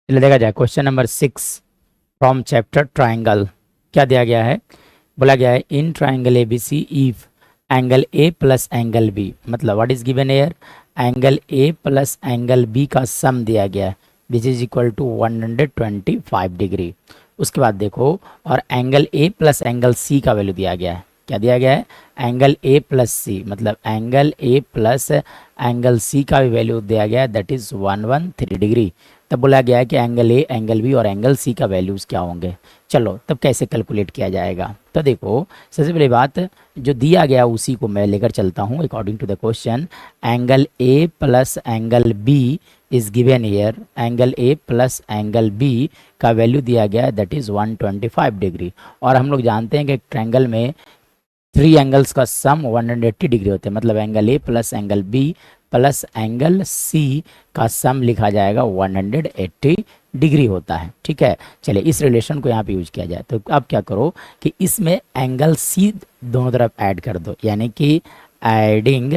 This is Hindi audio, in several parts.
चलिए देखा जाए question number 6 from chapter triangle. क्या दिया गया है? बोला गया है in triangle A B C if angle A plus angle B, मतलब what is given here, angle A plus angle B का सम दिया गया है which is equal to 125 degree. उसके बाद देखो, और angle A plus angle C का वैल्यू दिया गया है। क्या दिया गया है? एंगल ए प्लस सी, मतलब angle A plus angle C का भी वैल्यू दिया गया है, दैट इज 113 डिग्री। तब बोला गया है कि एंगल ए, एंगल बी और एंगल सी का वैल्यूज़ क्या होंगे। चलो तब कैसे कैलकुलेट किया जाएगा? तो देखो, सबसे पहली बात जो दिया गया उसी को मैं लेकर चलता हूँ according to the question. Angle A plus angle B is given here, angle A plus angle B का वैल्यू दिया गया है दैट इज़ 125 डिग्री। और हम लोग जानते हैं कि ट्रायंगल में 3 एंगल्स का सम 180 डिग्री होते हैं, मतलब angle A plus angle B plus angle C का सम लिखा जाएगा 180 डिग्री होता है। ठीक है, चलिए इस रिलेशन को यहाँ पे यूज किया जाए। तो अब क्या करो कि इसमें एंगल सी दोनों तरफ ऐड कर दो, यानी कि adding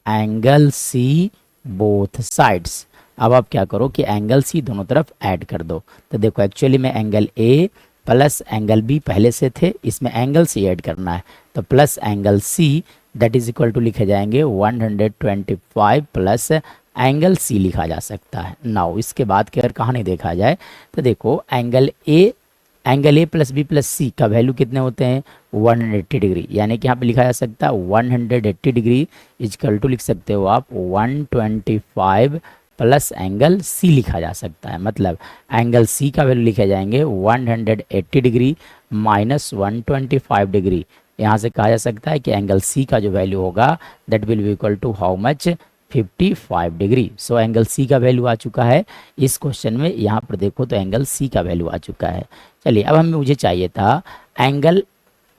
angle C both sides. अब आप क्या करो कि एंगल सी दोनों तरफ ऐड कर दो। तो देखो एक्चुअली में angle A plus angle B पहले से थे, इसमें एंगल सी ऐड करना है, तो plus angle C that is equal to लिखे जाएंगे 125 प्लस एंगल सी लिखा जा सकता है। नाउ इसके बाद की अगर कहानी देखा जाए तो देखो angle A plus B plus C का वैल्यू कितने होते हैं? 180 डिग्री, यानी कि यहाँ पे लिखा जा सकता है 180 डिग्री इजकल टू लिख सकते हो आप 125 प्लस एंगल सी लिखा जा सकता है। मतलब एंगल सी का वैल्यू लिखे जाएंगे 180 डिग्री माइनस 125 डिग्री। यहाँ से कहा जा सकता है कि एंगल सी का जो वैल्यू होगा that will be equal to how much, 55 डिग्री। सो एंगल सी का वैल्यू आ चुका है इस क्वेश्चन में। यहाँ पर देखो तो एंगल सी का वैल्यू आ चुका है। चलिए अब हमें मुझे चाहिए था एंगल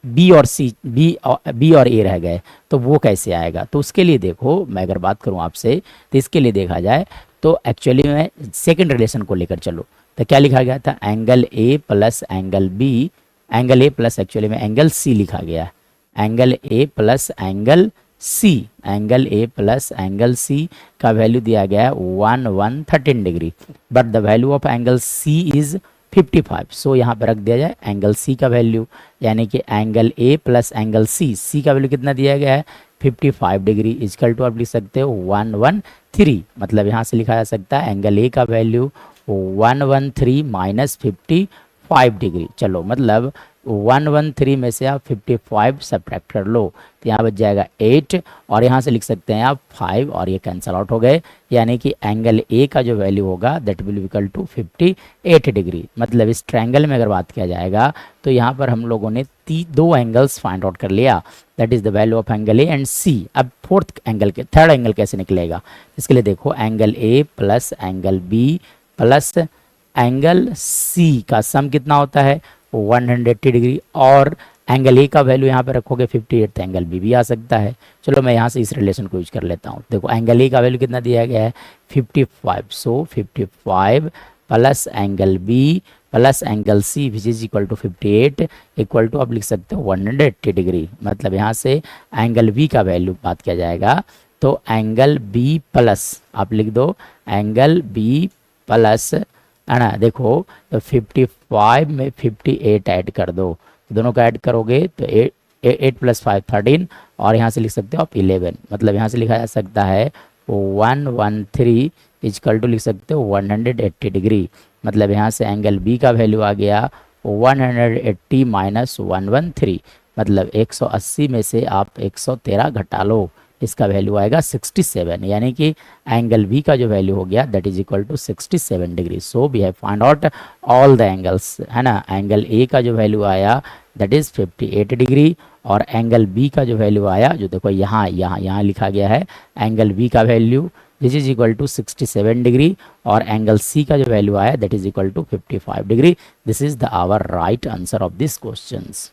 बी और सी, बी और ए रह गए, तो वो कैसे आएगा? तो उसके लिए देखो, मैं अगर बात करूँ आपसे तो इसके लिए देखा जाए तो एक्चुअली में सेकंड रिलेशन को लेकर चलो। तो क्या लिखा गया था? Angle A plus angle B, angle A plus actually में एंगल सी लिखा गया है। Angle A plus angle C, angle A plus angle C का वैल्यू दिया गया है 113 degree, but the value of angle C is 55। So यहाँ पर रख दिया जाए एंगल सी का वैल्यू, यानी कि angle A plus angle C, C का वैल्यू कितना दिया गया है? 55 डिग्री इजकल टू आप लिख सकते हो 113। मतलब यहाँ से लिखा जा सकता है एंगल ए का वैल्यू 113 माइनस 55 डिग्री। चलो मतलब 113 में से आप 55 सब्ट्रैक्ट कर लो तो यहाँ बच जाएगा 8, और यहाँ से लिख सकते हैं आप 5, और ये कैंसल आउट हो गए, यानी कि एंगल ए का जो वैल्यू होगा that will be equal to 58 degree. मतलब इस ट्रायंगल में अगर बात किया जाएगा तो यहाँ पर हम लोगों ने 2 एंगल्स फाइंड आउट कर लिया, that is the value of angle A and C. अब थर्ड एंगल कैसे निकलेगा? इसके लिए देखो, angle A plus angle B plus angle C का सम कितना होता है? 180 डिग्री, और एंगल ए का वैल्यू यहाँ पे रखोगे 58, तो एंगल बी भी आ सकता है। चलो मैं यहाँ से इस रिलेशन को यूज कर लेता हूँ। देखो एंगल ए का वैल्यू कितना दिया गया है? 55। So 55 plus angle B plus angle C which is equal to 58 equal to आप लिख सकते हो 180 डिग्री। मतलब यहाँ से एंगल बी का वैल्यू बात किया जाएगा तो एंगल बी प्लस आप लिख दो एंगल बी प्लस, है ना। देखो तो 55 में 58 ऐड कर दो, दोनों का ऐड करोगे तो 8 प्लस 5 13, और यहाँ से लिख सकते हो आप 11। मतलब यहाँ से लिखा जा सकता है 113 इजकल टू लिख सकते हो 180 डिग्री। मतलब यहाँ से एंगल बी का वैल्यू आ गया 180 माइनस 113, मतलब 180 में से आप 113 घटा लो, इसका वैल्यू आएगा 67, यानी कि एंगल बी का जो वैल्यू हो गया that is equal to 67 degree. So we have find out all the angles, है ना। एंगल ए का जो वैल्यू आया दैट इज 58 डिग्री, और एंगल बी का जो वैल्यू आया, जो देखो यहाँ लिखा गया है एंगल बी का value this is equal to 67 degree, और एंगल सी का जो वैल्यू आया that is equal to 55 degree. This is the our right answer of this questions.